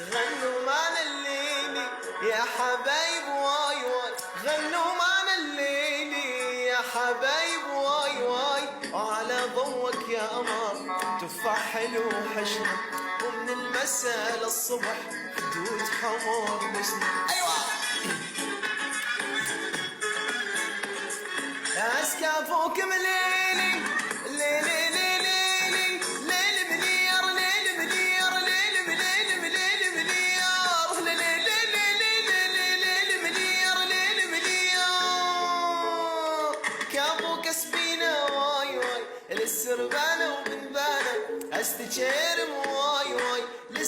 غنوا معنا الليلي يا حبايب واي واي، غنوا معنا الليلي يا حبايب واي واي، وعلى ضوك يا قمر تفاح حلو وحشنا، ومن المساء للصبح خدود حمر بسنا. ايوه اسكافوك مليلي